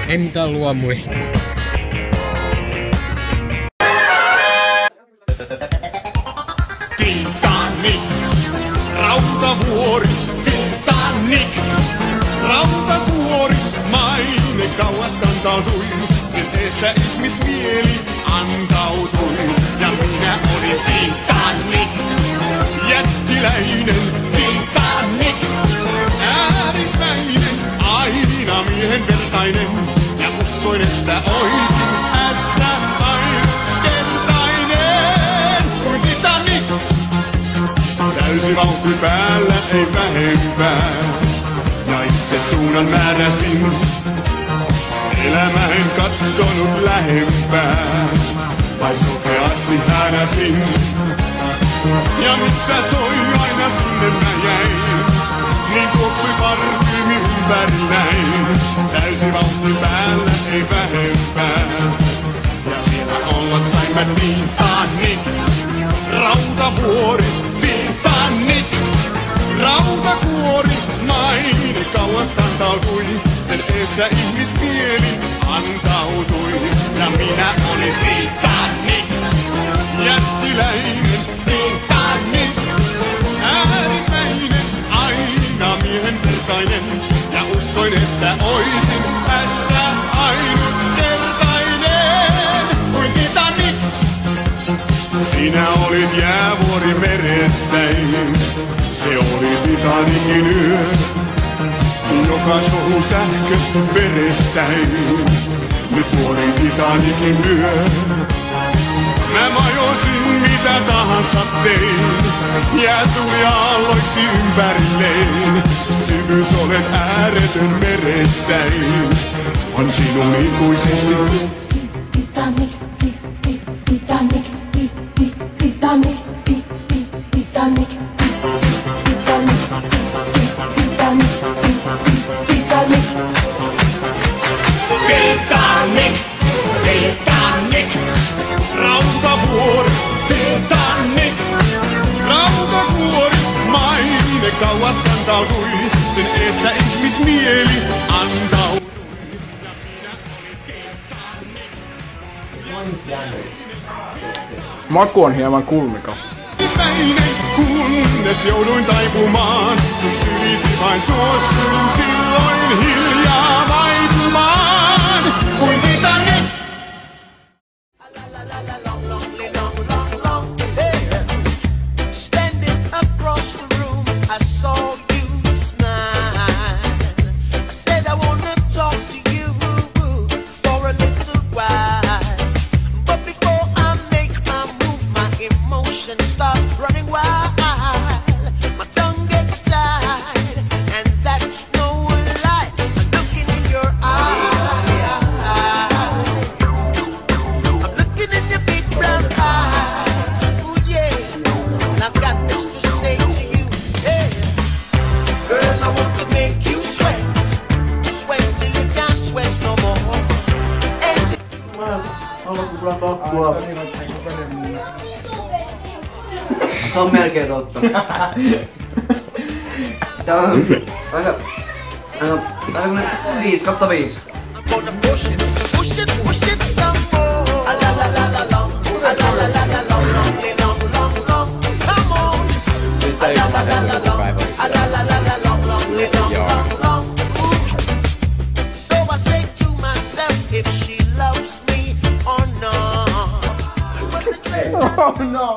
Ei mitään luomui. Titanic, rautavuori, Titanic, rautavuori, maine kauas kantautui, sen eessä ihmismieli antautui, ja minä olin Titanic, jättiläinen Titanic, äärimmäinen, aina miehen vertainen, ja uskoin, että oisin tässä aina kertainen, kuin Titanic. Täysi vauhti päällä, ei vähempää, ja itse suunnan määräsin. Elämä en katsonut lähempää, vai sokeasti häräsin. Ja missä soi aina sinne mä jäin, niin tuoksui parfyymi ympärilläin. Täysi vauhti päällä, ei vähempää, ja siellä olla sain mä Titanic, rautavuori. Titanic, rautakuori, maine kauas kantautui, sen eessä ihmismieli antautui, ja minä olin Titanic, jättiläinen Titanic, äärimmäinen, aina miehen vertainen, ja uskoin, että oisin tässä ainutkertainen kuin Titanic. Sinä olit jäävuori meressäin, se oli Titanicin yö, joka sohu sähköt veressäin. Nyt vuori Titanicin yö, mä majosin mitä tahansa tein, jää suli aalloiksi ympärilleen. Syvyys olet ääretön meressäin, on sinun ikuisesti Titanic, Titanic. Titanic, Titanic, Titanic, Titanic, Titanic, Titanic, Titanic, Titanic, rautavuori, Titanic, rautavuori, maine kauas kantautui, sen eessä ihmismieli antautui. Maku on hieman kulmika. Kunnes jouduin taipumaan, sun syvisi vain suostuin silloin hiljaa vaipumaan. Kuin Titanic. Standing across the room, I saw you smile. I said I wanna talk to you for a little while, but before I make my move, my emotions start running wild. My tongue gets tied, and that's no lie. I'm looking in your eyes. I'm looking in your big brown eyes. Ooh yeah, and I've got this to say to you. Yeah, girl, I want to make you sweat, sweat till you can't sweat no more. Haluatko kyllä kakkua? Se on melkein totta. Tää on aika 5/5. Gonna push it, push it, push it some more. A la la la la long, a la la la la long, long, long, long, long. Come on. A la la la la long, a la la la la long, long, long, long, long. So I say to myself, if she loves me or not. Oh no!